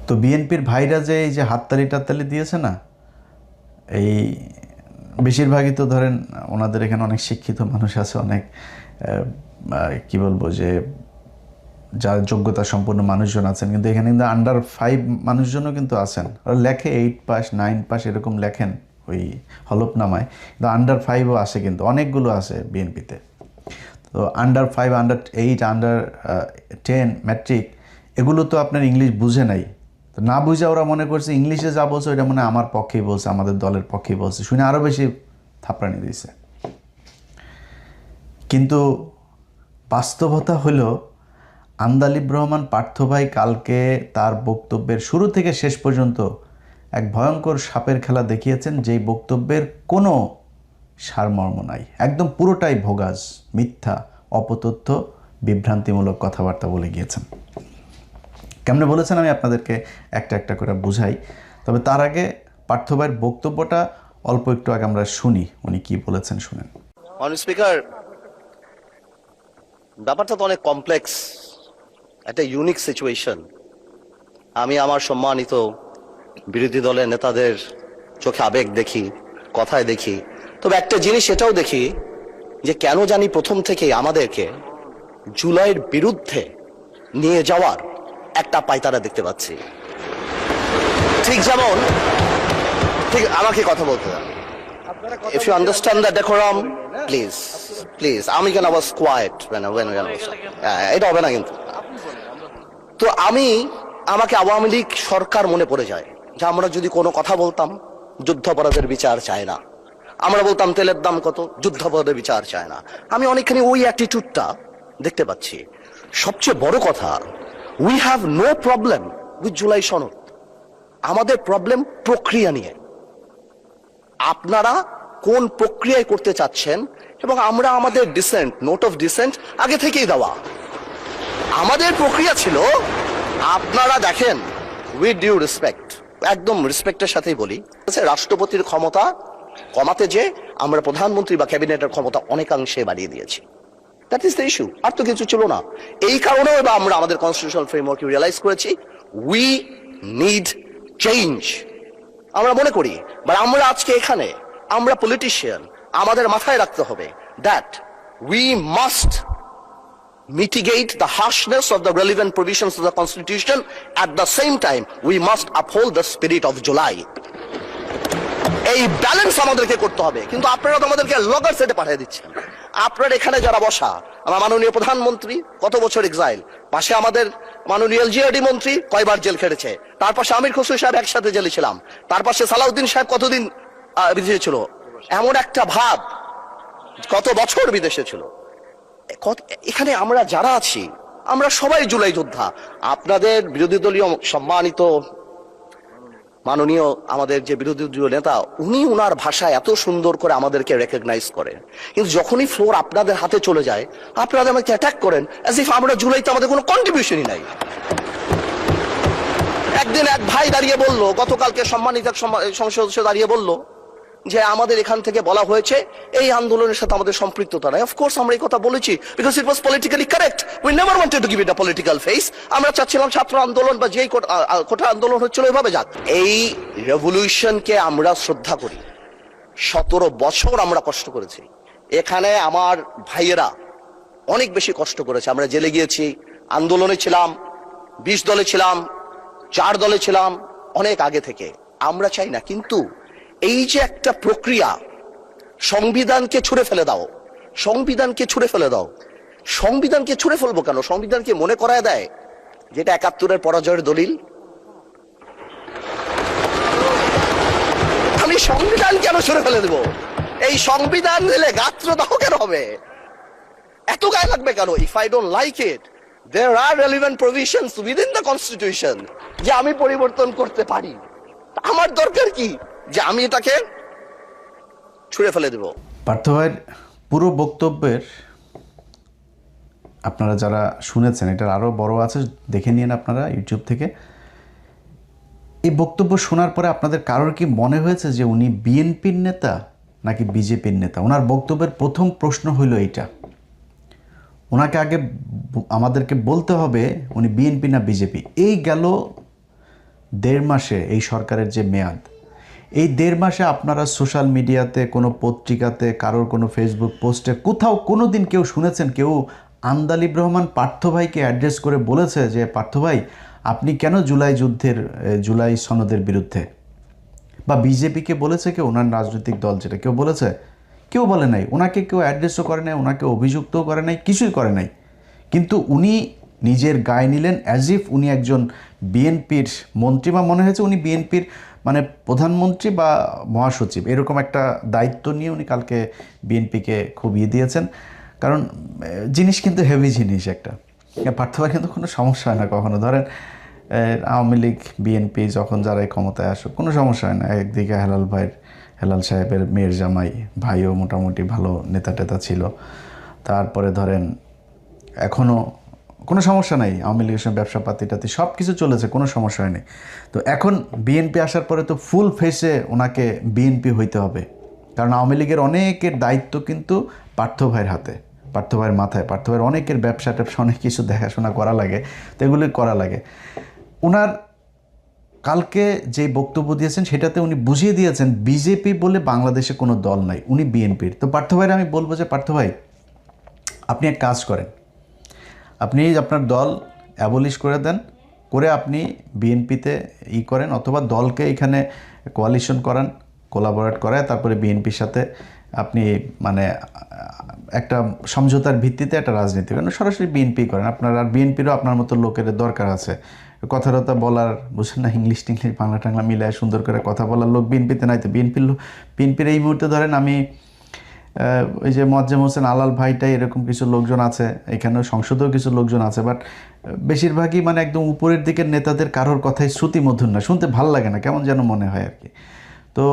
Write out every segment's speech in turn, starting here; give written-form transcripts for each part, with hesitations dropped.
তো বিএনপির ভাইরা যে এই যে হাততালি টাততালি দিয়েছে না, এই বেশিরভাগই তো ধরেন ওনাদের এখানে অনেক শিক্ষিত মানুষ আছে, অনেক কি বলবো যে যার যোগ্যতা সম্পন্ন মানুষজন আছেন, কিন্তু এখানে কিন্তু আন্ডার 5 মানুষজনও কিন্তু আছেন। ওরা লেখে 8 পাস 9 পাস এরকম লেখেন ওই হলফনামায়, কিন্তু আন্ডার 5ও আসে, কিন্তু অনেকগুলো আছে বিএনপিতে। তো আন্ডার 5, আন্ডার 8, আন্ডার 10 ম্যাট্রিক, এগুলো তো আপনার ইংলিশ বুঝে নাই। তো না বুঝে ওরা মনে করছে ইংলিশে যা বলছে ওইটা মনে আমার পক্ষেই বলছে, আমাদের দলের পক্ষেই বলছে, শুনে আরও বেশি থাপড়ানি দিয়েছে। কিন্তু বাস্তবতা হলো আন্দালিব রহমান পার্থ ভাই কালকে তার বক্তব্যের শুরু থেকে শেষ পর্যন্ত এক ভয়ঙ্কর সাপের খেলা দেখিয়েছেন, যেই বক্তব্যের কোনো সারমর্ম নাই, একদম পুরোটাই ভোগাজ, মিথ্যা, অপতথ্য, বিভ্রান্তিমূলক কথাবার্তা বলে গিয়েছেন। কেমনে বলেছেন আমি আপনাদেরকে একটা একটা করে বুঝাই। তবে তার আগে পার্থ ভাইয়ের বক্তব্যটা অল্প একটু আগে আমরা শুনি, উনি কি বলেছেন শুনেন। মাননীয় স্পিকার, ব্যাপারটা তো অনেক কমপ্লেক্স, একটা ইউনিক সিচুয়েশন। আমি আমার সম্মানিত বিরোধী দলের নেতাদের চোখে আবেগ দেখি, কথায় দেখি, তবে একটা জিনিস এটাও দেখি যে কেন জানি প্রথম থেকেই আমাদেরকে জুলাইয়ের বিরুদ্ধে নিয়ে যাওয়ার একটা পায়তারা দেখতে পাচ্ছি। ঠিক যেমন, ঠিক আমাকে কথা বলতে দেন। If you understand the decorum, please. আমি কেন was quiet when এটা হবে না কিন্তু। তো আমাকে আওয়ামী লীগ সরকার মনে পড়ে যায় যে আমরা যদি কোনো কথা বলতাম যুদ্ধাপরাধের বিচার চায় না, আমরা বলতাম তেলের দাম কত, যুদ্ধাপরাধের বিচার চায় না। আমি অনেকখানি ওই অ্যাটিটিউডটা দেখতে পাচ্ছি। সবচেয়ে বড় কথা, we have no problem with July সনদ। আমাদের প্রবলেম প্রক্রিয়া নিয়ে, আপনারা কোন প্রক্রিয়ায় করতে চাচ্ছেন, এবং আমরা আমাদের ডিসেন্ট, নোট অফ ডিসেন্ট আগে থেকেই দেওয়া। আমাদের প্রক্রিয়া ছিল, আপনারা দেখেন, উইথ ডিউ রেসপেক্ট, একদম রেসপেক্টের সাথেই বলি, রাষ্ট্রপতির ক্ষমতা কমাতে যে আমরা প্রধানমন্ত্রী বা ক্যাবিনেটের ক্ষমতা অনেকাংশে বাড়িয়ে দিয়েছি। দ্যাট ইজ দ্য ইস্যু, আর তো কিছু ছিল না। এই কারণেও এবার আমরা আমাদের কনস্টিটিউশনাল ফ্রেমওয়ার্ক রিয়েলাইজ করেছি উই নিড চেঞ্জ। আমরা মনে করি, বাট আমরা আজকে এখানে, আমরা পলিটিশিয়ান, আমাদের মাথায় রাখতে হবে that we must mitigate the harshness of the relevant provisions of the Constitution. At the same time, we must uphold the spirit of July. এই ব্যালেন্স আমাদেরকে করতে হবে। কিন্তু আপনারা তো আমাদেরকে লগর সেটে পাঠিয়ে দিচ্ছেন। আপনার এখানে যারা বসা, আমার মাননীয় প্রধানমন্ত্রী কত বছর এক্সাইল, পাশে আমাদের মাননীয় এলজিআরডি মন্ত্রী কয়বার জেল খেটেছে, তার পাশে আমির খসরু সাহেব একসাথে জেলে ছিলাম, তার পাশে সালাউদ্দিন সাহেব কতদিন বিদেশে ছিল, এমন একটা ভাব, কত বছর বিদেশে ছিল। এখানে আমরা যারা আছি, আমরা সবাই জুলাই যোদ্ধা। আপনাদের বিরোধী দলীয় সম্মানিত মাননীয় আমাদের যে বিরোধী দলীয় নেতা, উনি উনার ভাষায় এত সুন্দর করে আমাদেরকে রেকগনাইজ করেন, কিন্তু যখনই ফ্লোর আপনাদের হাতে চলে যায়, আপনারা আমাকে অ্যাটাক করেন অ্যাজ ইফ আমরা জুলাইতে আমাদের কোনো কন্ট্রিবিউশনই নাই। একদিন এক ভাই দাঁড়িয়ে বলল, গতকালকে সম্মানিত সংসদ সদস্য দাঁড়িয়ে বলল যে আমাদের এখান থেকে বলা হয়েছে এই আন্দোলনের সাথে আমাদের সম্পৃক্ততা নাই। অফকোর্স আমরা এই কথা বলেছি, because it was politically correct. We never wanted to give it a political face. আমরা চাচ্ছিলাম ছাত্র আন্দোলন বা যেই কোটা আন্দোলন হচ্ছিল ওইভাবে যাক। এই রেভলিউশনকে আমরা শ্রদ্ধা করি। 17 বছর আমরা কষ্ট করেছি। এখানে আমার ভাইয়েরা অনেক বেশি কষ্ট করেছে। আমরা জেলে গিয়েছি, আন্দোলনে ছিলাম, 20 দলে ছিলাম, 4 দলে ছিলাম, অনেক আগে থেকে। আমরা চাই না, কিন্তু এই যে একটা প্রক্রিয়া, সংবিধানকে ছুঁড়ে ফেলে দাও, সংবিধানকে ছুঁড়ে ফেলে দাও। সংবিধানকে ছুঁড়ে ফেলবো কেন? সংবিধানকে মনে করায় দেয় যেটা 71-এর পরাজয়ের দলিল। আমি সংবিধান কেন ছুঁড়ে ফেলে দেবো? এই সংবিধান দিলে গাত্রদাহ কেন হবে? এত গায়ে লাগবে কেন? If I don't like it, there are relevant provisions within the constitution যে আমি পরিবর্তন করতে পারি। আমার দরকার কি যে আমি এটাকে ছুঁড়ে ফেলে দেব? পার্থ ভাইয়ের পুরো বক্তব্যের আপনারা যারা শুনেছেন, এটার আরও বড় আছে, দেখে নিন আপনারা ইউটিউব থেকে। এই বক্তব্য শোনার পরে আপনাদের কারোর কি মনে হয়েছে যে উনি বিএনপির নেতা নাকি বিজেপির নেতা? ওনার বক্তব্যের প্রথম প্রশ্ন হইল এইটা। ওনাকে আগে আমাদেরকে বলতে হবে উনি বিএনপি না বিজেপি। এই গেল দেড় মাসে এই সরকারের যে মেয়াদ, এই দেড় মাসে আপনারা সোশ্যাল মিডিয়াতে, কোনো পত্রিকাতে, কারোর কোনো ফেসবুক পোস্টে কোথাও কোনো দিন কেউ শুনেছেন কেউ আন্দালিব রহমান পার্থ ভাইকে অ্যাড্রেস করে বলেছে যে পার্থ ভাই আপনি কেন জুলাই সনদের বিরুদ্ধে? বা বিজেপিকে বলেছে কেউ, ওনার রাজনৈতিক দল যেটা, কেউ বলেছে? কেউ বলে নাই। ওনাকে কেউ অ্যাড্রেসও করে নাই, ওনাকে অভিযুক্তও করে নাই, কিছুই করে নাই। কিন্তু উনি নিজের গায়ে নিলেন অ্যাজ ইফ উনি একজন বিএনপির মন্ত্রী, বা মনে হয়েছে উনি বিএনপির মানে প্রধানমন্ত্রী বা মহাসচিব, এরকম একটা দায়িত্ব নিয়ে উনি কালকে বিএনপিকে খুবিয়ে দিয়েছেন। কারণ জিনিস কিন্তু হেভি জিনিস একটা। পার্থ ভাই কিন্তু কোনো সমস্যা হয় না কখনো। ধরেন আওয়ামী লীগ বিএনপি যখন যারাই ক্ষমতায় আসুক কোনো সমস্যা হয় না। একদিকে হেলাল সাহেবের মেয়ের জামাই ভাইও মোটামুটি ভালো নেতা টেতা ছিল। তারপরে ধরেন এখনও কোনো সমস্যা নাই, আওয়ামী লীগের সঙ্গে ব্যবসা পাতি সব কিছু চলেছে, কোনো সমস্যা হয়নি। তো এখন বিএনপি আসার পরে তো ফুল ফেসে ওনাকে বিএনপি হইতে হবে, কারণ আওয়ামী লীগের অনেকের দায়িত্ব কিন্তু পার্থ ভাইয়ের হাতে, পার্থ ভাইয়ের মাথায়। পার্থ ভাইয়ের অনেকের ব্যবসা ট্যাবসা অনেক কিছু দেখাশোনা করা লাগে, তো এগুলি করা লাগে। ওনার কালকে যে বক্তব্য দিয়েছেন সেটাতে উনি বুঝিয়ে দিয়েছেন বিজেপি বলে বাংলাদেশে কোনো দল নাই, উনি বিএনপির। তো পার্থ ভাইয়ের আমি বলবো যে পার্থ ভাই আপনি এক কাজ করেন, আপনি আপনার দল অ্যাবলিশ করে দেন, করে আপনি বিএনপিতে করেন, অথবা দলকে এখানে কোয়ালিশন করান, কোলাবোরেট করায় তারপরে বিএনপির সাথে আপনি মানে একটা সমঝোতার ভিত্তিতে একটা রাজনীতি করেন, সরাসরি বিএনপি করেন। আপনার আর বিএনপিরও আপনার মতো লোকের দরকার আছে, কথা বলার, বুঝছেন না, ইংলিশ টিংলিশ বাংলা টাংলা মিলায় সুন্দর করে কথা বলার লোক বিএনপিতে নাই। তো বিএনপির এই মুহূর্তে ধরেন আমি ওই যে মোয়াজ্জেম হোসেন আলাল ভাইটাই এরকম কিছু লোকজন আছে, এখানেও সংসদেও কিছু লোকজন আছে, বাট বেশিরভাগই মানে একদম উপরের দিকের নেতাদের কারোর কথাই শ্রুতিমধুর না, শুনতে ভাল লাগে না, কেমন যেন মনে হয় আর কি। তো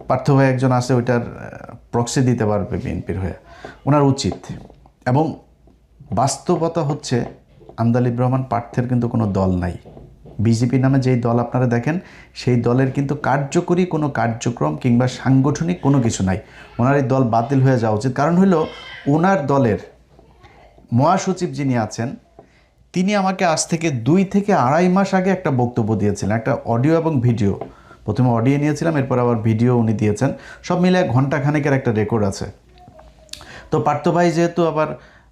পার্থ ভাই একজন আছে, ওইটার প্রক্সি দিতে পারবে বিএনপির হয়ে, ওনার উচিত। এবং বাস্তবতা হচ্ছে আন্দালিব রহমান পার্থের কিন্তু কোনো দল নাই। বিজেপি নামে যেই দল আপনারা দেখেন সেই দলের কিন্তু কার্যকরী কোনো কার্যক্রম কিংবা সাংগঠনিক কোনো কিছু নাই। ওনার এই দল বাতিল হয়ে যাওয়া উচিত। কারণ হলো ওনার দলের মহাসচিব যিনি আছেন তিনি আমাকে আজ থেকে 2 থেকে আড়াই মাস আগে একটা বক্তব্য দিয়েছিলেন, একটা অডিও এবং ভিডিও। প্রথমে অডিও নিয়েছিলাম, এরপর আবার ভিডিও উনি দিয়েছেন, সব মিলে ঘণ্টাখানেকের একটা রেকর্ড আছে। তো পার্থ ভাই যেহেতু আবার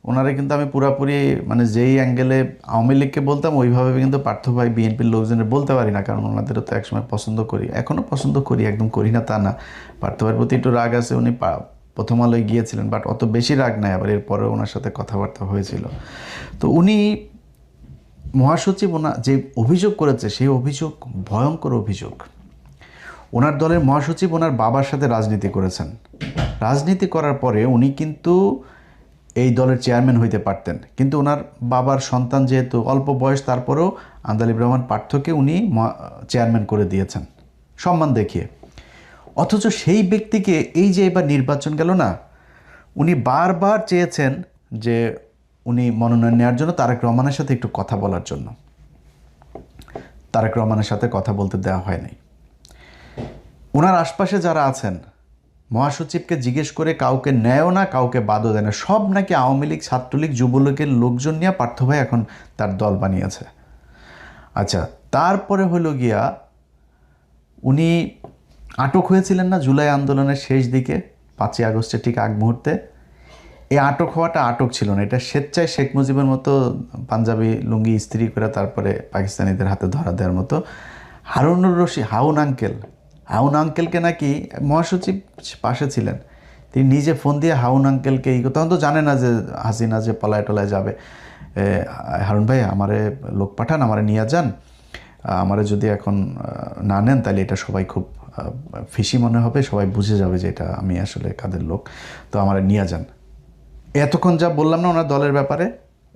ওনারা কিন্তু আমি পুরাপুরি মানে যেই অ্যাঙ্গেলে আওয়ামী লীগকে বলতাম ওইভাবে কিন্তু পার্থ ভাই বিএনপির লোকজনের বলতে পারি না, কারণ ওনাদেরও তো একসময় পছন্দ করি, এখনও পছন্দ করি, একদম করি না তা না। পার্থ ভাইয়ের প্রতি একটু রাগ আছে, উনি প্রথম আলোয় গিয়েছিলেন, বাট অত বেশি রাগ নাই, আবার এরপরে ওনার সাথে কথাবার্তা হয়েছিল। তো উনি মহাসচিব ওনার যে অভিযোগ করেছে সেই অভিযোগ ভয়ঙ্কর অভিযোগ। ওনার দলের মহাসচিব ওনার বাবার সাথে রাজনীতি করেছেন, রাজনীতি করার পরে উনি কিন্তু এই দলের চেয়ারম্যান হইতে পারতেন, কিন্তু ওনার বাবার সন্তান যেহেতু অল্প বয়স, তারপরেও আন্দালিব রহমান পার্থকে উনি চেয়ারম্যান করে দিয়েছেন সম্মান দেখিয়ে। অথচ সেই ব্যক্তিকে এই যে এবার নির্বাচন গেল না, উনি বারবার চেয়েছেন যে উনি মনোনয়ন নেওয়ার জন্য তারেক রহমানের সাথে একটু কথা বলার জন্য, তারেক রহমানের সাথে কথা বলতে দেওয়া হয়নি। ওনার আশপাশে যারা আছেন মহাসচিবকে জিজ্ঞেস করে কাউকে নেয়ও না, কাউকে বাদও দেয় না, সব নাকি আওয়ামী লীগ, ছাত্রলীগ, যুবলীগের লোকজন নিয়ে পার্থ ভাই এখন তার দল বানিয়েছে। আচ্ছা, তারপরে হলো গিয়া উনি আটক হয়েছিলেন না জুলাই আন্দোলনের শেষ দিকে, 5ই আগস্টের ঠিক আগ মুহূর্তে। এই আটক হওয়াটা আটক ছিল না, এটা স্বেচ্ছায় শেখ মুজিবের মতো পাঞ্জাবি লুঙ্গি ইস্ত্রি করে তারপরে পাকিস্তানিদের হাতে ধরা দেওয়ার মতো। হারুনুর রশিদ হাউন আঙ্কেলকে নাকি মহাসচিব পাশে ছিলেন, তিনি নিজে ফোন দিয়ে হাউন আঙ্কেলকে তখন তো জানে না যে হাসিনা যে পলায় টলায় যাবে, হারুন ভাই আমারে লোক পাঠান, আমারে নিয়ে যান, আমারে যদি এখন না নেন তাহলে এটা সবাই খুব ফিসি মনে হবে, সবাই বুঝে যাবে যে এটা আমি আসলে কাদের লোক, তো আমারে নিয়ে যান। এতক্ষণ যা বললাম না ওনার দলের ব্যাপারে,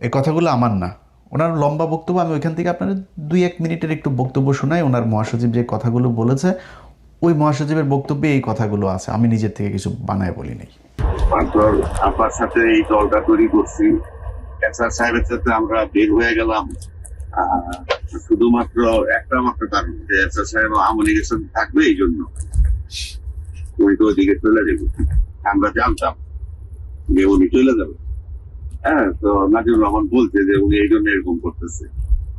এই কথাগুলো আমার না, ওনার লম্বা বক্তব্য, আমি ওইখান থেকে আপনার 2-1 মিনিটের একটু বক্তব্য শোনাই। ওনার মহাসচিব যে কথাগুলো বলেছে ওই মহাসচিবের বক্তব্যে এই কথাগুলো আছে, আমি নিজের থেকে কিছু বানায় বলি নাই। আপনার সাথে এই দলটা তৈরি করছি, এসআর সাহেবের সাথে আমরা বের হয়ে গেলাম শুধুমাত্র একটা মাত্র কারণ যে এসআর সাহেব আওয়ামী লীগের সাথে থাকবে, এই জন্য উনি তো ওইদিকে চলে যাবে, আমরা জানতাম যে উনি চলে যাবে। হ্যাঁ, তো নাজিবুর রহমান বলছে যে উনি এই জন্য এরকম করতেছে।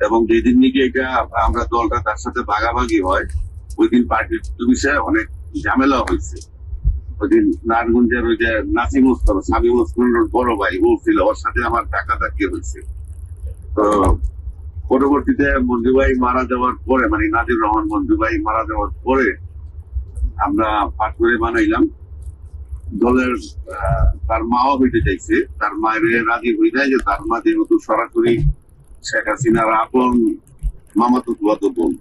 এবং যেদিন নাকি এটা আমরা দলটা তার সাথে ভাগাভাগি হয়, ওই দিন পার্টির বিষয়ে অনেক ঝামেলা হয়েছে। ওই দিন নারায়ণগঞ্জের ওই যে নাসিম ওসমান, সাবিম ওসমানের বড় ভাই বলছিল, ওর সাথে আমার টাকাটাকি হয়েছে। তো পরবর্তীতে মঞ্জু ভাই মারা যাওয়ার পরে, মানে নাজির রহমান মঞ্জু ভাই মারা যাওয়ার পরে আমরা পাটকুড়ে বানাইলাম দলের। তার মাও হইতে চাইছে, তার মায়ের রাজি হয়ে যায় যে তার মা যেহেতু সরাসরি শেখ হাসিনার আপন মামাতো ফুয়াতো বোন,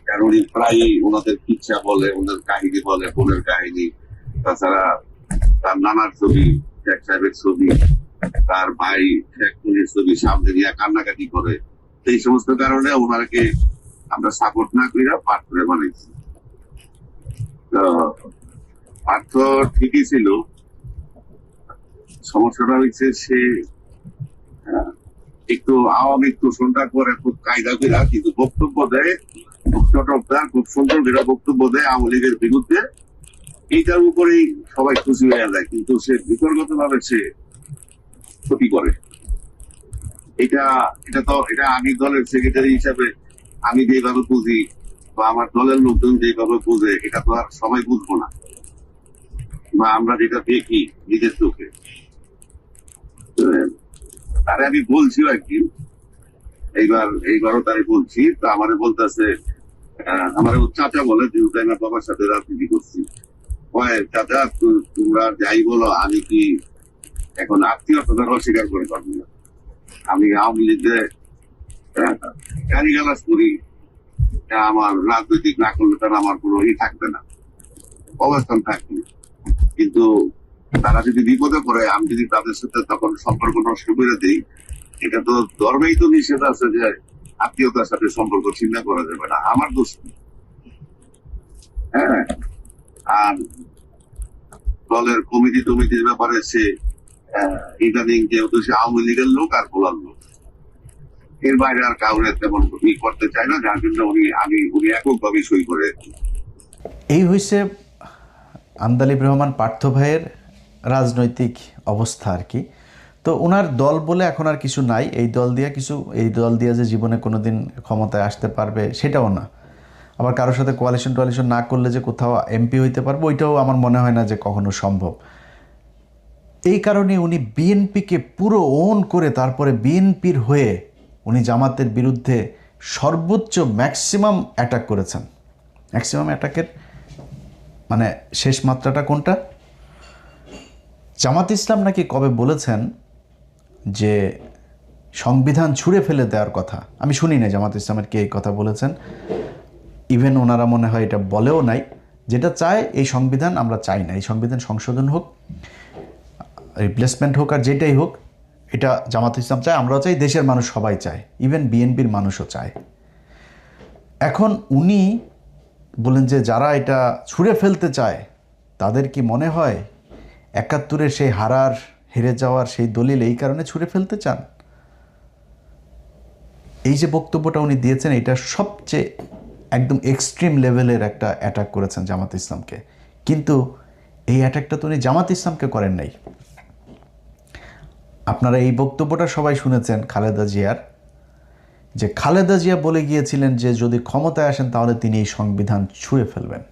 কারণ উনি প্রায়ই ওনাদের ইচ্ছা বলে, ওনাদের কাহিনী বলে, বোনের কাহিনী। তাছাড়া তার নানার ছবি, শেখ সাহেবের ছবি, তার ভাই শেখ মুজির ছবি সামনে নিয়ে কান্নাকাটি করে। এই সমস্ত কারণে ওনাকে আমরা সাপোর্ট না করে পাঠ করে বানাইছি। তো পার্থ ঠিকই ছিল, সমস্যাটা হচ্ছে সে একটু আওয়ামী তোষণটা করে খুব কায়দা করে, কিন্তু বক্তব্য দেয় খুব চটকদার, খুব সুন্দর করে বক্তব্য দেয় আওয়ামী লীগের বিরুদ্ধে। এইটার উপরেই সবাই খুশি হয়ে যায়, কিন্তু সে বিতর্কত ভাবে সে ক্ষতি করে। এটা আমি দলের সেক্রেটারি হিসাবে আমি যেভাবে বুঝি বা আমার দলের লোকজন যেভাবে বুঝে, এটা তো আর সবাই বুঝবো না, বা আমরা যেটা দেখি নিজের চোখে। তারে আমি বলছিও একদিন, এইবারও তারে বলছি, তো আমারে বলতেছে, আমার চাচা বলে, যেহেতু আমার বাবার সাথে রাজনীতি করছি, চাচা তোমরা যাই বলো, আমি কি এখন আত্মীয়তার অস্বীকার করে পারবো না। আমি আওয়ামী লীগে গালিগালাজ করি, আমার রাজনৈতিক না করলে তারা আমার কোনো থাকবে না, অবস্থান থাকবে না। কিন্তু তারা যদি বিপদে পড়ে, আমি যদি তাদের সাথে তখন সম্পর্ক নষ্ট করে দিই, এটা তো ধর্মেই তো নিষেধ আছে যে আত্মীয়তার সাথে সম্পর্ক ছিন্ন করা যাবে না, আমার দোষ নেই। হ্যাঁ, আর দলের কমিটির ব্যাপারে সে ইদানিং যেহেতু সে আওয়ামী লীগের লোক আর ভোলার লোক, এর বাইরে আর কাউরে তেমন করতে চায় না, যার জন্য উনি এককভাবে সই করে। এই হয়েছে আন্দালিব রহমান পার্থ ভাইয়ের রাজনৈতিক অবস্থা আর কি। তো ওনার দল বলে এখন আর কিছু নাই, এই দল দিয়ে যে জীবনে কোনোদিন ক্ষমতায় আসতে পারবে সেটাও না। আবার কারোর সাথে কোয়ালিশন না করলে যে কোথাও এমপি হইতে পারবে, ওইটাও আমার মনে হয় না যে কখনো সম্ভব। এই কারণে উনি বিএনপিকে পুরো ওন করে তারপরে বিএনপির হয়ে উনি জামাতের বিরুদ্ধে সর্বোচ্চ ম্যাক্সিমাম অ্যাটাক করেছেন। ম্যাক্সিমাম অ্যাটাকের মানে শেষ মাত্রাটা কোনটা? জামাত ইসলাম নাকি কবে বলেছেন যে সংবিধান ছুঁড়ে ফেলে দেওয়ার কথা। আমি শুনি না জামাত ইসলামের কে এই কথা বলেছেন, ইভেন ওনারা মনে হয় এটা বলেও নাই। যেটা চায় এই সংবিধান আমরা চাই না, এই সংবিধান সংশোধন হোক, রিপ্লেসমেন্ট হোক, আর যেটাই হোক, এটা জামাত ইসলাম চায়, আমরাও চাই, দেশের মানুষ সবাই চায়, ইভেন বিএনপির মানুষও চায়। এখন উনি বলেন যে যারা এটা ছুঁড়ে ফেলতে চায় তাদের কি মনে হয় ৭১-এর সেই হেরে যাওয়ার সেই দলিল এই কারণে ছুঁড়ে ফেলতে চান? এই যে বক্তব্যটা উনি দিয়েছেন, এটা সবচেয়ে একদম এক্সট্রিম লেভেলের একটা অ্যাটাক করেছেন জামাত ইসলামকে। কিন্তু এই অ্যাটাকটা তো উনি জামাত ইসলামকে করেন নাই। আপনারা এই বক্তব্যটা সবাই শুনেছেন খালেদা জিয়ার, যে খালেদা জিয়া বলে গিয়েছিলেন যে যদি ক্ষমতায় আসেন তাহলে তিনি এই সংবিধান ছুঁড়ে ফেলবেন।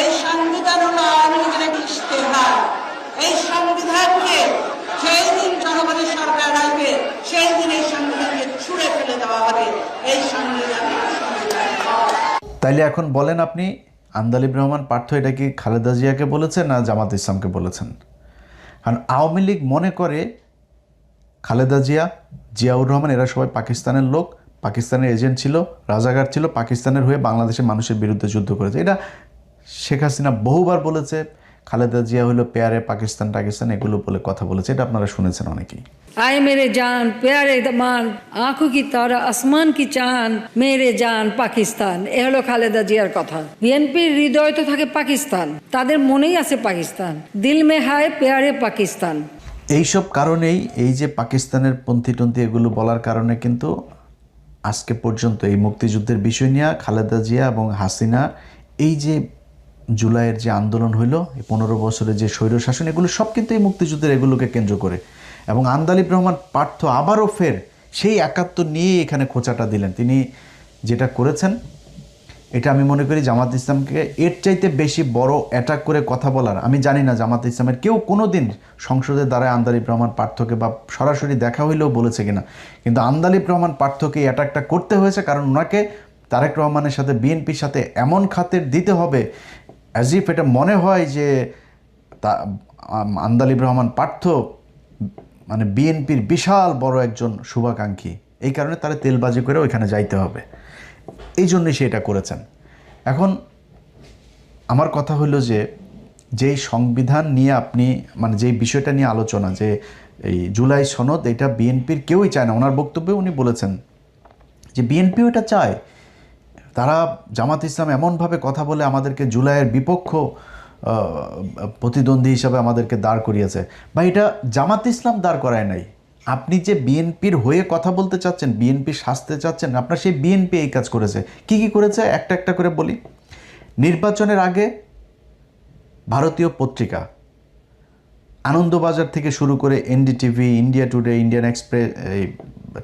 এই সংবিধান হলো আওয়ামী লীগের একটি ইশতেহার। এই সংবিধানকে যেই দিন জনগণের সরকার আসবে সেই দিন এই সংবিধানকে ছুঁড়ে ফেলে দেওয়া হবে। এই সংবিধান তাইলে এখন বলেন আপনি, আন্দালিব রহমান পার্থ এটা কি খালেদা জিয়াকে বলেছেন না জামাত ইসলামকে বলেছেন? কারণ আওয়ামী লীগ মনে করে খালেদা জিয়া, জিয়াউর রহমান এরা সবাই পাকিস্তানের লোক, পাকিস্তানের এজেন্ট ছিল, রাজাকার ছিল, পাকিস্তানের হয়ে বাংলাদেশের মানুষের বিরুদ্ধে যুদ্ধ করেছে। এটা শেখ হাসিনা বহুবার বলেছে। খালেদা জিয়া হলো পেয়ারে পাকিস্তান এগুলো বলে কথা বলেছে, এটা আপনারা শুনেছেন অনেকেই। आए मेरे जान प्यारे दमान आंखों की तारा आसमान की चांद मेरे जान পাকিস্তান। এ হলো খালেদা জিয়ার কথা। বিএনপির হৃদয় তো থাকে পাকিস্তান, তাদের মনেই আছে পাকিস্তান, দিল মে হায় প্যারে পাকিস্তান। এইসব কারণেই এই যে পাকিস্তানের পন্থী এগুলো বলার কারণে কিন্তু আজকে পর্যন্ত এই মুক্তিযুদ্ধের বিষয় নিয়ে খালেদা জিয়া এবং হাসিনা, এই যে জুলাইয়ের যে আন্দোলন হইল, এই 15 বছরের যে স্বৈরশাসন, এগুলো সব কিন্তু এই মুক্তিযুদ্ধের এগুলোকে কেন্দ্র করে। এবং আন্দালিব রহমান পার্থ আবারও ফের সেই 71 নিয়ে এখানে খোঁচাটা দিলেন। তিনি যেটা করেছেন এটা আমি মনে করি জামাত ইসলামকে এর চাইতে বেশি বড় অ্যাটাক করে কথা বলার, আমি জানি না জামাত ইসলামের কেউ কোনো দিন সংসদের দ্বারায় আন্দালিব রহমান পার্থকে বা সরাসরি দেখা হইলেও বলেছে কিনা, কিন্তু আন্দালিব রহমান পার্থকে এই অ্যাটাকটা করতে হয়েছে কারণ ওনাকে তারেক রহমানের সাথে বিএনপির সাথে এমন খাতের দিতে হবে অ্যাজ ইফ এটা মনে হয় যে আন্দালিব রহমান পার্থ মানে বিএনপির বিশাল বড় একজন শুভাকাঙ্ক্ষী, এই কারণে তারা তেলবাজি করে ওইখানে যাইতে হবে, এই জন্যই সে এটা করেছেন। এখন আমার কথা হলো যে যেই সংবিধান নিয়ে আপনি মানে যেই বিষয়টা নিয়ে আলোচনা যে এই জুলাই সনদ, এটা বিএনপির কেউই চায় না। ওনার বক্তব্যে উনি বলেছেন যে বিএনপিও এটা চায়, তারা জামাত ইসলাম এমনভাবে কথা বলে আমাদেরকে জুলাইয়ের বিপক্ষ প্রতিদ্বন্দ্বী হিসাবে আমাদেরকে দাঁড় করিয়েছে। বা এটা জামাত ইসলাম দাঁড় করায় নাই, আপনি যে বিএনপির হয়ে কথা বলতে চাচ্ছেন, বিএনপি শাস্তে চাচ্ছেন, আপনার সেই বিএনপি এই কাজ করেছে। কি কি করেছে একটা একটা করে বলি। নির্বাচনের আগে ভারতীয় পত্রিকা আনন্দবাজার থেকে শুরু করে NDTV, India today, Indian express,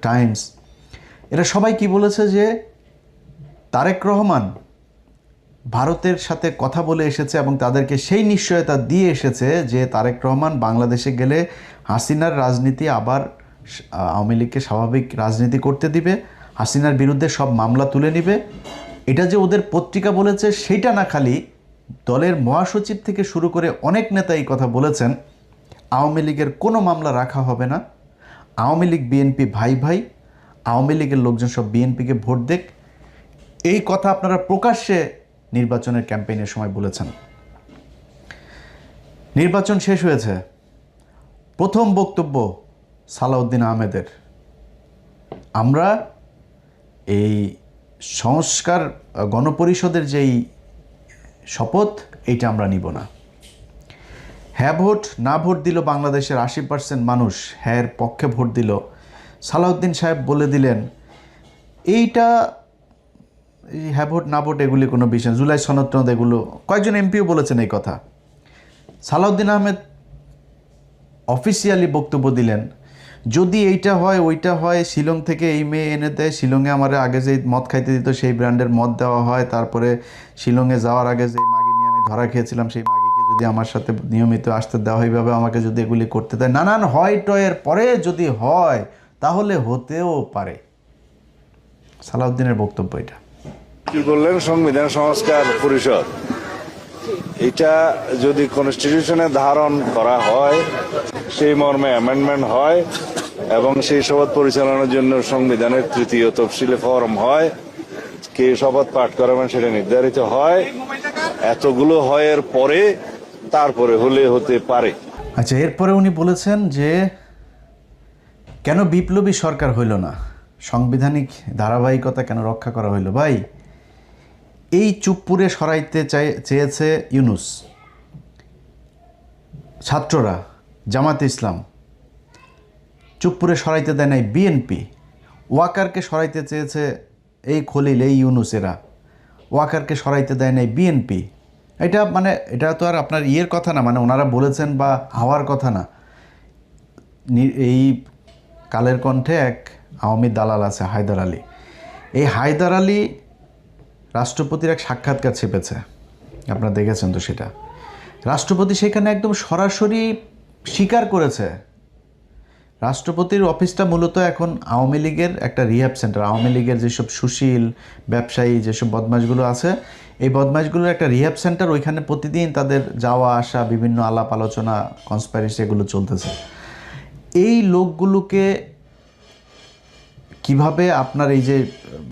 Times, এরা সবাই কি বলেছে যে তারেক রহমান ভারতের সাথে কথা বলে এসেছে এবং তাদেরকে সেই নিশ্চয়তা দিয়ে এসেছে যে তারেক রহমান বাংলাদেশে গেলে হাসিনার রাজনীতি আবার আওয়ামী লীগকে স্বাভাবিক রাজনীতি করতে দিবে, হাসিনার বিরুদ্ধে সব মামলা তুলে নিবে। এটা যে ওদের পত্রিকা বলেছে সেইটা না, খালি দলের মহাসচিব থেকে শুরু করে অনেক নেতা এই কথা বলেছেন, আওয়ামী লীগের কোনো মামলা রাখা হবে না, আওয়ামী লীগ বিএনপি ভাই ভাই, আওয়ামী লীগের লোকজন সব বিএনপিকে ভোট দেখ, এই কথা আপনারা প্রকাশ্যে নির্বাচনের ক্যাম্পেইনের সময় বলেছেন। নির্বাচন শেষ হয়েছে, প্রথম বক্তব্য সালাউদ্দিন আহমেদের, আমরা এই সংস্কার গণপরিষদের যেই শপথ এইটা আমরা নিব না। হ্যাঁ ভোট না ভোট দিল বাংলাদেশের 80% মানুষ, হ্যাঁ পক্ষে ভোট দিল। সালাউদ্দিন সাহেব বলে দিলেন এইটা হ্যাঁ ভোট না ভোট এগুলি কোনো বিষয়, জুলাই সনদ টনদ এগুলো, কয়েকজন এমপিও বলেছেন এই কথা। সালাউদ্দিন আহমেদ অফিসিয়ালি বক্তব্য দিলেন যদি এইটা হয় ওইটা হয়, শিলং থেকে এই মেয়ে এনে দেয়, শিলংয়ে আমার আগে যে মদ খাইতে দিত সেই ব্র্যান্ডের মদ দেওয়া হয়, তারপরে শিলংয়ে যাওয়ার আগে যে মাগি নিয়ে আমি ধরা খেয়েছিলাম সেই মাগিকে যদি আমার সাথে নিয়মিত আসতে দেওয়া হয়, এইভাবে আমাকে যদি এগুলি করতে দেয়, নানান হয় টয়ের পরে যদি হয় তাহলে হতেও পারে। সালাউদ্দিনের বক্তব্য এটা। কি বললেন সংবিধান সংস্কার পরিষদ, এটা যদি কনস্টিটিউশনে ধারণ করা হয়, সেই মর্মে অ্যামেন্ডমেন্ট হয় এবং সেই শপথ পরিচালনার জন্য সংবিধানের 3য় তফসিলে ফরম হয়, কে শপথ পাঠ করাবেন সেটা নির্ধারিত হয়, এতগুলো হয় এর পরে তারপরে হলে হতে পারে। আচ্ছা, এরপরে উনি বলেছেন যে কেন বিপ্লবী সরকার হইল না, সাংবিধানিক ধারাবাহিকতা কেন রক্ষা করা হইল। ভাই, এই চুপপুরে সরাইতে চেয়েছে ইউনূস, ছাত্ররা, জামাত ইসলাম, চুপপুরে সরাইতে দেয় নাই বিএনপি, ওয়াকারকে সরাইতে চেয়েছে এই খলিল, এই ইউনূসেরা, ওয়াকারকে সরাইতে দেয় নাই বিএনপি। এটা মানে এটা তো আর আপনার ইয়ের কথা না, মানে ওনারা বলেছেন বা হওয়ার কথা না। এই কালের কণ্ঠে এক আওয়ামী দালাল আছে হায়দার আলী, এই হায়দার আলী রাষ্ট্রপতির এক সাক্ষাৎকার ছেপেছে, আপনারা দেখেছেন তো সেটা। রাষ্ট্রপতি সেখানে একদম সরাসরি স্বীকার করেছে রাষ্ট্রপতির অফিসটা মূলত এখন আওয়ামী লীগের একটা রিহ্যাব সেন্টার। আওয়ামী লীগের যেসব সুশীল ব্যবসায়ী, যেসব বদমাশগুলো আছে, এই বদমাশগুলোর একটা রিহ্যাব সেন্টার, ওইখানে প্রতিদিন তাদের যাওয়া আসা, বিভিন্ন আলাপ আলোচনা, কনস্পাইরেসি এগুলো চলতেছে। এই লোকগুলোকে কিভাবে আপনার এই যে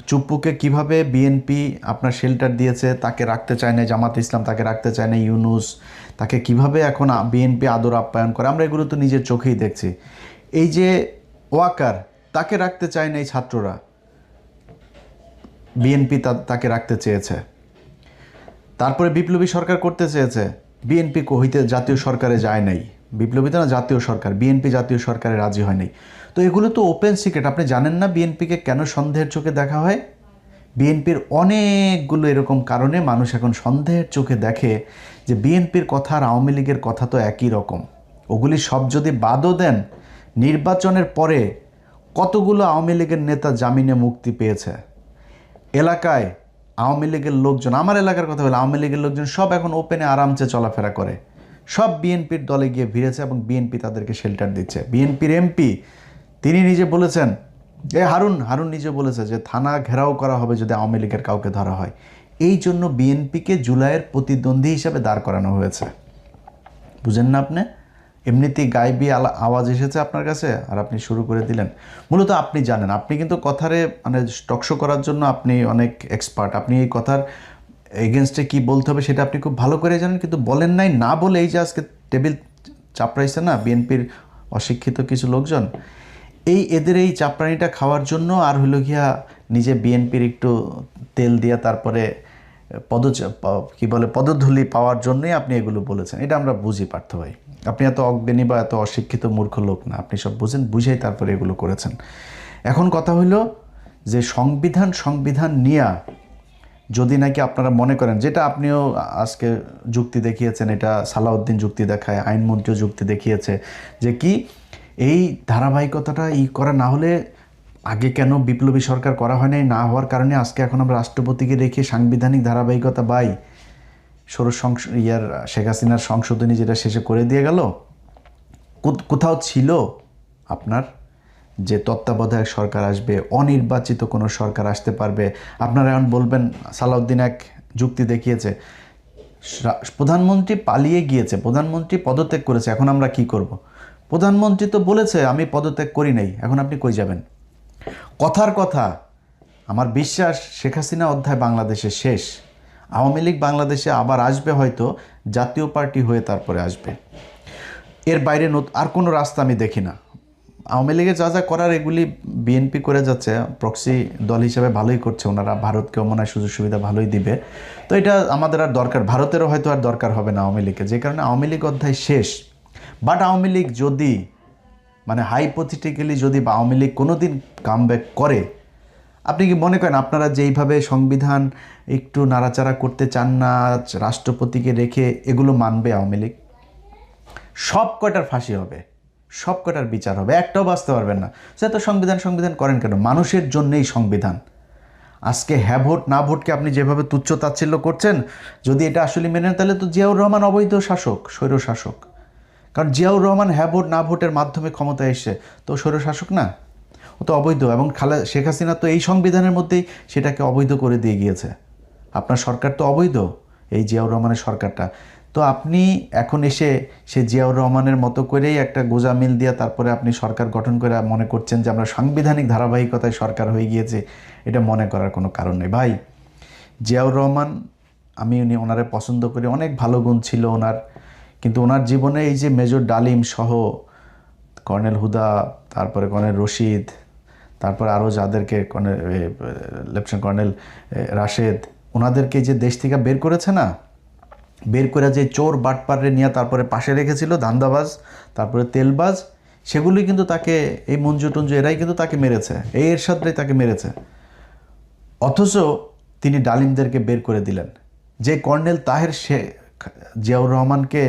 চুপ্পুকে কিভাবে বিএনপি আপনার শেল্টার দিয়েছে, তাকে রাখতে চায় না জামাত ইসলাম, তাকে রাখতে চায় না ইউনূস, তাকে কিভাবে এখন বিএনপি আদর আপ্যায়ন করে, আমরা এগুলো তো নিজের চোখেই দেখছি। এই যে ওয়াকার, তাকে রাখতে চায় না এই ছাত্ররা, বিএনপি তাকে রাখতে চেয়েছে। তারপরে বিপ্লবী সরকার করতে চেয়েছে, বিএনপি হইতে জাতীয় সরকারে যায় নাই, বিপ্লবী তো না জাতীয় সরকার, বিএনপি জাতীয় সরকারে রাজি হয় নাই। তো এগুলো তো ওপেন সিক্রেট, আপনি জানেন না বিএনপিকে কেন সন্দেহের চোখে দেখা হয়। বিএনপির অনেকগুলো এরকম কারণে মানুষ এখন সন্দেহের চোখে দেখে যে বিএনপির কথা আর আওয়ামী লীগের কথা তো একই রকম। ওগুলি সব যদি বাদও দেন, নির্বাচনের পরে কতগুলো আওয়ামী লীগের নেতা জামিনে মুক্তি পেয়েছে। এলাকায় আওয়ামী লীগের লোকজন, আমার এলাকার কথা বলে, আওয়ামী লীগের লোকজন সব এখন ওপেনে আরামসে চলাফেরা করে, সব বিএনপির দলে গিয়ে ভিড়েছে এবং বিএনপি তাদেরকে শেল্টার দিচ্ছে। বিএনপির এমপি তিনি নিজে বলেছেন, হারুন নিজে বলেছে যে থানা ঘেরাও করা হবে যদি আওয়ামী লীগের কাউকে ধরা হয়। এই জন্য বিএনপিকে জুলাইয়ের প্রতিদ্বন্দ্বী হিসাবে দাঁড় করানো হয়েছে। বুঝেন না আপনি? এমনিতেই গায়েবী আওয়াজ এসেছে আপনার কাছে আর আপনি শুরু করে দিলেন। মূলত আপনি জানেন, আপনি কিন্তু কথারে মানে টকশো করার জন্য আপনি অনেক এক্সপার্ট, আপনি এই কথার এগেনস্টে কি বলতে হবে সেটা আপনি খুব ভালো করে জানেন, কিন্তু বলেন নাই। না বলে এই যে আজকে টেবিল চাপড়াইছে না বিএনপির অশিক্ষিত কিছু লোকজন, এদের এই চাপড়ানিটা খাওয়ার জন্য আর হইল গিয়া নিজে বিএনপির একটু তেল দিয়া তারপরে পদধূলি পাওয়ার জন্যই আপনি এগুলো বলেছেন। এটা আমরা বুঝি পার্থ ভাই, আপনি এত অজ্ঞানী বা এত অশিক্ষিত মূর্খ লোক না, আপনি সব বুঝেই তারপরে এগুলো করেছেন। এখন কথা হইল যে সংবিধান নিয়ে যদি নাকি আপনারা মনে করেন, যেটা আপনিও আজকে যুক্তি দেখিয়েছেন, এটা সালাউদ্দিন যুক্তি দেখায়, আইনমন্ত্রীও যুক্তি দেখিয়েছে যে কি এই ধারাবাহিকতাটা করা না হলে আগে কেন বিপ্লবী সরকার করা হয় নাই, না হওয়ার কারণে আজকে এখন আমরা রাষ্ট্রপতিকে রেখে সাংবিধানিক ধারাবাহিকতা শেখ হাসিনার সংশোধনী যেটা শেষে করে দিয়ে গেল, কোথাও ছিল আপনার যে তত্ত্বাবধায়ক সরকার আসবে, অনির্বাচিত কোনো সরকার আসতে পারবে। আপনারা এখন বলবেন সালাউদ্দিন এক যুক্তি দেখিয়েছে, প্রধানমন্ত্রী পালিয়ে গিয়েছে, প্রধানমন্ত্রী পদত্যাগ করেছে, এখন আমরা কি করব? প্রধানমন্ত্রী তো বলেছে আমি পদত্যাগ করি নাই, এখন আপনি কই যাবেন? কথার কথা, আমার বিশ্বাস শেখ হাসিনা অধ্যায় বাংলাদেশে শেষ। আওয়ামী লীগ বাংলাদেশে আবার আসবে, হয়তো জাতীয় পার্টি হয়ে তারপরে আসবে। এর বাইরে আর কোনো রাস্তা আমি দেখি না। আওয়ামী লীগে যা করার এগুলি বিএনপি করে যাচ্ছে, প্রক্সি দল হিসেবে ভালোই করছে, ওনারা ভারতকেও মনে হয় সুযোগ সুবিধা ভালোই দিবে। তো এটা আমাদের আর দরকার, ভারতেরও হয়তো আর দরকার হবে না আওয়ামী লীগকে, যে কারণে আওয়ামী লীগ অধ্যায় শেষ। বাট আওয়ামী লীগ যদি মানে হাইপোথেটিক্যালি যদি আওয়ামী লীগ কোনো দিন কামব্যাক করে, আপনি কি মনে করেন আপনারা যেইভাবে সংবিধান একটু নাড়াচাড়া করতে চান না, রাষ্ট্রপতিকে রেখে এগুলো মানবে আওয়ামী লীগ? সব কয়টার ফাঁসি হবে, সব কয়টার বিচার হবে, একটাও বাঁচতে পারবেন না। সে তো সংবিধান করেন কেন? মানুষের জন্যই সংবিধান। আজকে হ্যাঁ ভোট না ভোটকে আপনি যেভাবে তুচ্ছ তাচ্ছিল্য করছেন, যদি এটা আসলে মেনে নেন তাহলে তো জিয়াউর রহমান অবৈধ শাসক, স্বৈর শাসক। কারণ জিয়াউর রহমান হ্যাঁ ভোট না ভোটের মাধ্যমে ক্ষমতায় এসে তো স্বৈর শাসক না, ও তো অবৈধ। এবং শেখ হাসিনা তো এই সংবিধানের মধ্যেই সেটাকে অবৈধ করে দিয়ে গিয়েছে। আপনার সরকার তো অবৈধ, এই জিয়াউর রহমানের সরকারটা। তো আপনি এখন এসে সে জিয়াউর রহমানের মতো করেই একটা গোজামিল দিয়ে তারপরে আপনি সরকার গঠন করে মনে করছেন যে আমরা সাংবিধানিক ধারাবাহিকতায় সরকার হয়ে গিয়েছে, এটা মনে করার কোনো কারণ নেই ভাই। জিয়াউর রহমান, আমি ওনারে পছন্দ করি, অনেক ভালো গুণ ছিল ওনার, কিন্তু ওনার জীবনে এই যে মেজর ডালিম সহ কর্নেল হুদা, তারপরে কর্নেল রশিদ, তারপরে আরও যাদেরকে লেফটেন্যান্ট কর্নেল রাশেদ, ওনাদেরকে যে দেশ থেকে বের করেছে না, বের করে যে চোর বাটপাড়ে নিয়ে তারপরে পাশে রেখেছিল, ধান্দাবাজ, তারপরে তেলবাজ, সেগুলোই কিন্তু তাকে, এই মঞ্জু টঞ্জু এরাই কিন্তু তাকে মেরেছে, এই এরশাদরাই তাকে মেরেছে। অথচ তিনি ডালিমদেরকে বের করে দিলেন। যে কর্নেল তাহের সে জিয়াউর রহমানকে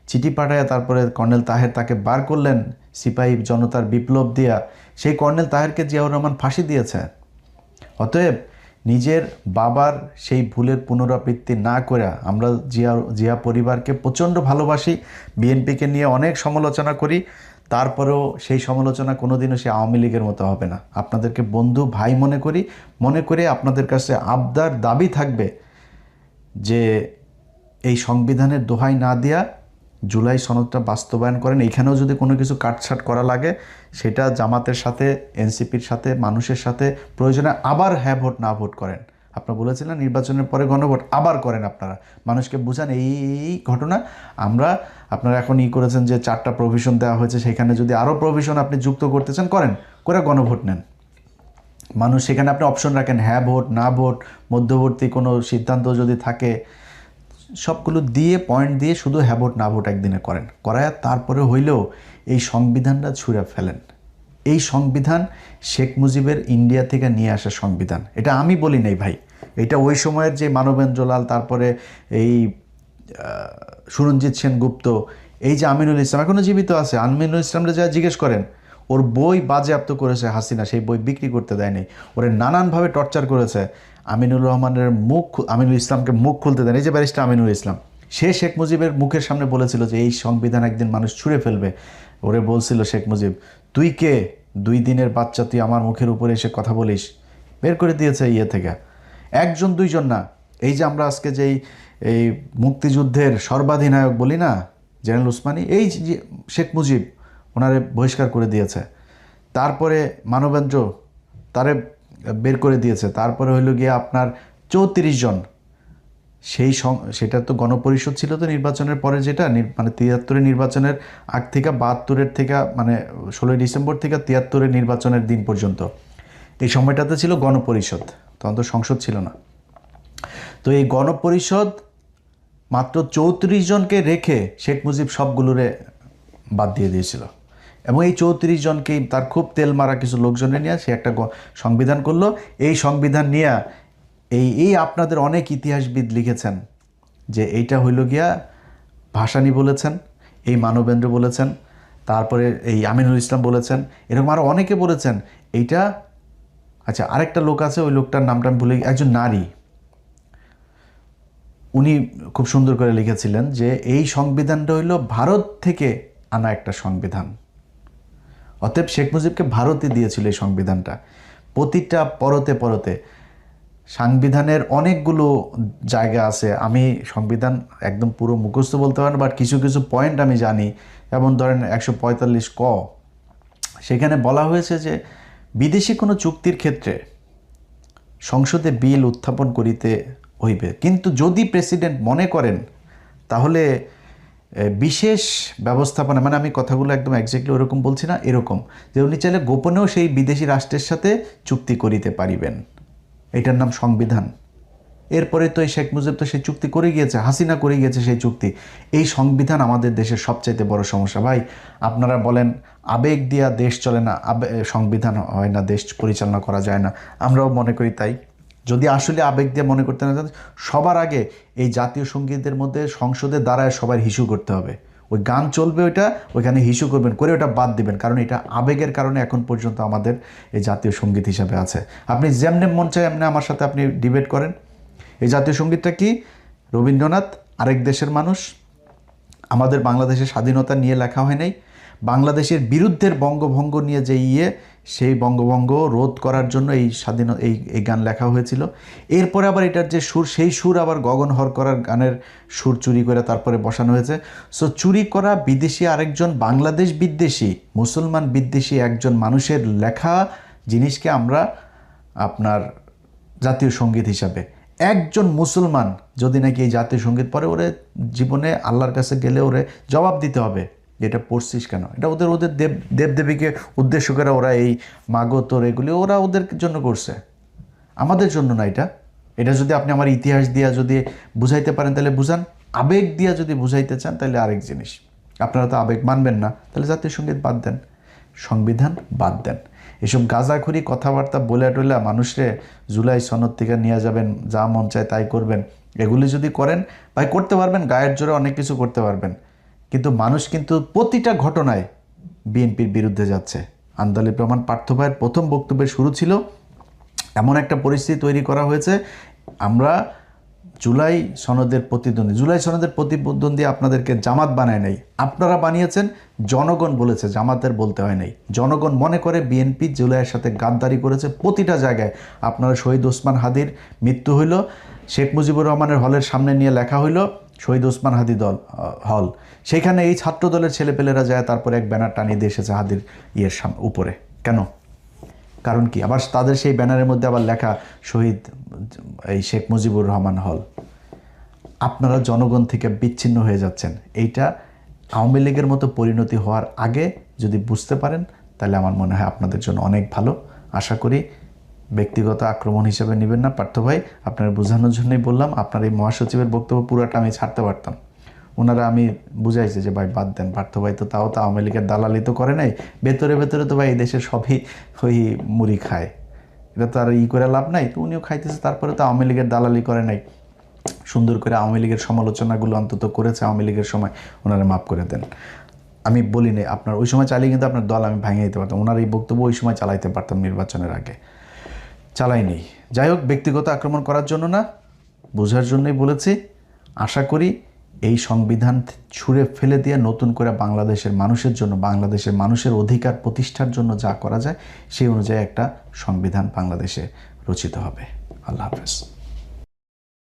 চিঠি পাঠায় তারপরে কর্নেল তাহের তাকে বার করলেন সিপাহী জনতার বিপ্লব দিয়া, সেই কর্নেল তাহেরকে জিয়াউর রহমান ফাঁসি দিয়েছে। অতএব নিজের বাবার সেই ভুলের পুনরাবৃত্তি না করে আমরা জিয়া পরিবারকে প্রচণ্ড ভালোবাসি, বিএনপিকে নিয়ে অনেক সমালোচনা করি, তারপরেও সেই সমালোচনা কোনোদিনও সে আওয়ামী লীগের মতো হবে না। আপনাদেরকে বন্ধু ভাই মনে করে আপনাদের কাছে আবদার দাবি থাকবে যে এই সংবিধানের দোহাই না দিয়া জুলাই সনদটা বাস্তবায়ন করেন। এইখানেও যদি কোনো কিছু কাটছাট করা লাগে সেটা জামাতের সাথে, এনসিপির সাথে, মানুষের সাথে প্রয়োজনে আবার হ্যাঁ ভোট না ভোট করেন। আপনারা বলেছিলেন নির্বাচনের পরে গণভোট আবার করেন, আপনারা মানুষকে বুঝান এই ঘটনা। আপনারা এখন করেছেন যে 4টা প্রভিশন দেওয়া হয়েছে, সেখানে যদি আরও প্রভিশন আপনি যুক্ত করতে চান করে গণভোট নেন। মানুষ সেখানে আপনি অপশন রাখেন হ্যাঁ ভোট না ভোট, মধ্যবর্তী কোনো সিদ্ধান্ত যদি থাকে, সবগুলো দিয়ে পয়েন্ট দিয়ে শুধু হ্যাঁ ভোট না ভোট একদিনে করায় তারপরে হইলেও এই সংবিধানটা ছুঁড়ে ফেলেন। এই সংবিধান শেখ মুজিবের ইন্ডিয়া থেকে নিয়ে আসা সংবিধান, এটা আমি বলি নাই ভাই, এটা ওই সময়ের যে মানবেন্দ্রলাল, তারপরে এই সুরঞ্জিত সেনগুপ্ত, এই যে আমিনুল ইসলাম এখনও জীবিত আছে, আমিনুল ইসলামরা যা জিজ্ঞেস করেন, ওর বই বাজেয়াপ্ত করেছে হাসিনা, সেই বই বিক্রি করতে দেয়নি, ওরে নানানভাবে টর্চার করেছে। আমিনুল ইসলামকে মুখ খুলতে দেয়নি। এই যে ব্যারিস্টার আমিনুল ইসলাম, সে শেখ মুজিবের মুখের সামনে বলেছিল যে এই সংবিধান একদিন মানুষ ছুঁড়ে ফেলবে। ওরে বলছিল শেখ মুজিব, তুই কে, 2 দিনের বাচ্চা, তুই আমার মুখের উপরে এসে কথা বলিস? বের করে দিয়েছে ইয়ে থেকে। 1 2 জন না, এই যে আমরা আজকে যেই এই মুক্তিযুদ্ধের সর্বাধিনায়ক বলি না, জেনারেল উসমানী, এই যে শেখ মুজিব ওনারে বহিষ্কার করে দিয়েছে। তারপরে মানবেন্দ্র, তারে বের করে দিয়েছে। তারপরে হইল গিয়ে আপনার 34 জন, সেটা তো গণপরিষদ ছিল তো নির্বাচনের পরে, যেটা মানে 73-এর নির্বাচনের আগ থেকে 72-এর থেকে মানে 16ই ডিসেম্বর থেকে 73-এর নির্বাচনের দিন পর্যন্ত এই সময়টাতে ছিল গণপরিষদ, তখন তো সংসদ ছিল না। তো এই গণপরিষদ মাত্র 34 জনকে রেখে শেখ মুজিব সবগুলোরে বাদ দিয়ে দিয়েছিল, এবং এই 34 জনকেই তার খুব তেল মারা কিছু লোকজনে নিয়ে সে একটা সংবিধান করলো। এই সংবিধান নিয়ে এই আপনাদের অনেক ইতিহাসবিদ লিখেছেন যে এইটা হইল গিয়া ভাসানী বলেছেন, এই মানবেন্দ্র বলেছেন, তারপরে এই আমিনুল ইসলাম বলেছেন, এরকম আরও অনেকে বলেছেন এইটা। আচ্ছা, আরেকটা লোক আছে, ওই লোকটার নামটা আমি ভুলে, একজন নারী, উনি খুব সুন্দর করে লিখেছিলেন যে এই সংবিধানটা হইল ভারত থেকে আনা একটা সংবিধান। অতএব শেখ মুজিবকে ভারতই দিয়েছিল এই সংবিধানটা। প্রতিটা পরতে পরতে সংবিধানের অনেকগুলো জায়গা আছে, আমি সংবিধান একদম পুরো মুখস্থ বলতে পারি না, বাট কিছু কিছু পয়েন্ট আমি জানি। যেমন ধরেন 145 ক, সেখানে বলা হয়েছে যে বিদেশি কোনো চুক্তির ক্ষেত্রে সংসদে বিল উত্থাপন করিতে হইবে, কিন্তু যদি প্রেসিডেন্ট মনে করেন তাহলে বিশেষ ব্যবস্থাপনা, মানে আমি কথাগুলো একদম এক্স্যাক্টলি ওরকম বলছি না, এরকম যে উনি চাইলে গোপনেও সেই বিদেশি রাষ্ট্রের সাথে চুক্তি করিতে পারিবেন। এটার নাম সংবিধান। এরপরে তো এই শেখ মুজিব তো সেই চুক্তি করে গিয়েছে, হাসিনা করে গিয়েছে সেই চুক্তি। এই সংবিধান আমাদের দেশের সবচাইতে বড় সমস্যা। ভাই, আপনারা বলেন আবেগ দিয়া দেশ চলে না, সংবিধান হয় না, দেশ পরিচালনা করা যায় না, আমরাও মনে করি তাই। যদি আসলে আবেগ দিয়ে মনে করতে না চান, সবার আগে এই জাতীয় সঙ্গীতের মধ্যে সংসদে দাঁড়ায় সবার হিসু করতে হবে। ওই গান চলবে, ওইটা ওইখানে হিসু করবেন, করে ওটা বাদ দিবেন, কারণ এটা আবেগের কারণে এখন পর্যন্ত আমাদের এই জাতীয় সঙ্গীত হিসাবে আছে। আপনি যেমনি মন চায় এমনি আমার সাথে আপনি ডিবেট করেন। এই জাতীয় সঙ্গীতটা কি? রবীন্দ্রনাথ আরেক দেশের মানুষ, আমাদের বাংলাদেশের স্বাধীনতা নিয়ে লেখা হয় নাই, বাংলাদেশের বিরুদ্ধের বঙ্গভঙ্গ নিয়ে যে সেই বঙ্গভঙ্গ রোধ করার জন্য এই গান লেখা হয়েছিল। এরপরে আবার এটার যে সুর, সেই সুর আবার গগন হর করার গানের সুর চুরি করে তারপরে বসানো হয়েছে। সো চুরি করা বিদেশি আরেকজন বাংলাদেশ বিদ্বেষী, মুসলমান বিদ্বেষী একজন মানুষের লেখা জিনিসকে আমরা আপনার জাতীয় সঙ্গীত হিসাবে, একজন মুসলমান যদি নাকি এই জাতীয় সঙ্গীত পড়ে, ওরে জীবনে আল্লাহর কাছে গেলে ওরে জবাব দিতে হবে এটা পড়ছিস কেন। এটা ওদের দেবদেবীকে উদ্দেশ্য করে ওরা এই মাগতর এগুলি ওরা ওদের জন্য করছে, আমাদের জন্য না। এটা যদি আপনি আমার ইতিহাস দিয়া যদি বুঝাইতে পারেন তাহলে বুঝান, আবেগ দিয়া যদি বুঝাইতে চান তাহলে আরেক জিনিস। আপনারা তো আবেগ মানবেন না, তাহলে জাতীয় সঙ্গীত বাদ দেন, সংবিধান বাদ দেন। এসব গাঁজাখুরি কথাবার্তা বলে টলে মানুষরে জুলাই সনদ থেকে নিয়ে যাবেন, যা মন চায় তাই করবেন, এগুলি যদি করেন ভাই, করতে পারবেন, গায়ের জোরে অনেক কিছু করতে পারবেন, কিন্তু মানুষ কিন্তু প্রতিটা ঘটনায় বিএনপির বিরুদ্ধে যাচ্ছে। আন্দালিব রহমান পার্থ ভাইয়ের প্রথম বক্তব্যের শুরু ছিল এমন একটা পরিস্থিতি তৈরি করা হয়েছে, আমরা জুলাই সনদের প্রতিদ্বন্দ্বী আপনাদেরকে জামাত বানায় নাই, আপনারা বানিয়েছেন, জনগণ বলেছে, জামাতের বলতে হয় নাই। জনগণ মনে করে বিএনপি জুলাইয়ের সাথে গাদ্দারি করেছে প্রতিটা জায়গায়। আপনারা শহীদ ওসমান হাদির মৃত্যু হইল, শেখ মুজিবুর রহমানের হলের সামনে নিয়ে লেখা হইল শহীদ ওসমান হাদি হল, সেইখানে এই ছাত্র দলের ছেলেপেলেরা যায় তারপরে এক ব্যানার টানিয়ে দিয়ে এসেছে হাদির উপরে। কেন? কারণ কি? আবার তাদের সেই ব্যানারের মধ্যে আবার লেখা শহীদ এই শেখ মুজিবুর রহমান হল। আপনারা জনগণ থেকে বিচ্ছিন্ন হয়ে যাচ্ছেন। এইটা আওয়ামী লীগের মতো পরিণতি হওয়ার আগে যদি বুঝতে পারেন তাহলে আমার মনে হয় আপনাদের জন্য অনেক ভালো। আশা করি ব্যক্তিগত আক্রমণ হিসেবে নেবেন না পার্থ ভাই, আপনার বোঝানোর জন্যই বললাম। আপনার এই মহাসচিবের বক্তব্য পুরোটা আমি ছাড়তে পারতাম, ওনারা আমি বুঝাইছি যে ভাই বাদ দেন, পার্থ ভাই তো তাও তো আওয়ামী লীগের দালালি তো করে নাই, ভেতরে ভেতরে তো ভাই এই দেশের সবই ওই মুড়ি খায়, এটা তো আর করে লাভ নাই, তো উনিও খাইতেছে, তারপরে তো আওয়ামী লীগের দালালি করে নাই, সুন্দর করে আওয়ামী লীগের সমালোচনাগুলো অন্তত করেছে আওয়ামী লীগের সময়, ওনারা মাফ করে দেন। আমি বলি নাই আপনার ওই সময় চালিয়ে কিন্তু আপনার দল আমি ভাঙিয়ে দিতে পারতাম, ওনার এই বক্তব্য ওই সময় চালাইতে পারতাম নির্বাচনের আগে, চালাইনি। যাই হোক, ব্যক্তিগত আক্রমণ করার জন্য না, বোঝার জন্যই বলেছি। আশা করি এই সংবিধান ছুঁড়ে ফেলে দিয়ে নতুন করে বাংলাদেশের মানুষের জন্য, বাংলাদেশের মানুষের অধিকার প্রতিষ্ঠার জন্য যা করা যায় সেই অনুযায়ী একটা সংবিধান বাংলাদেশে রচিত হবে। আল্লাহ হাফেজ।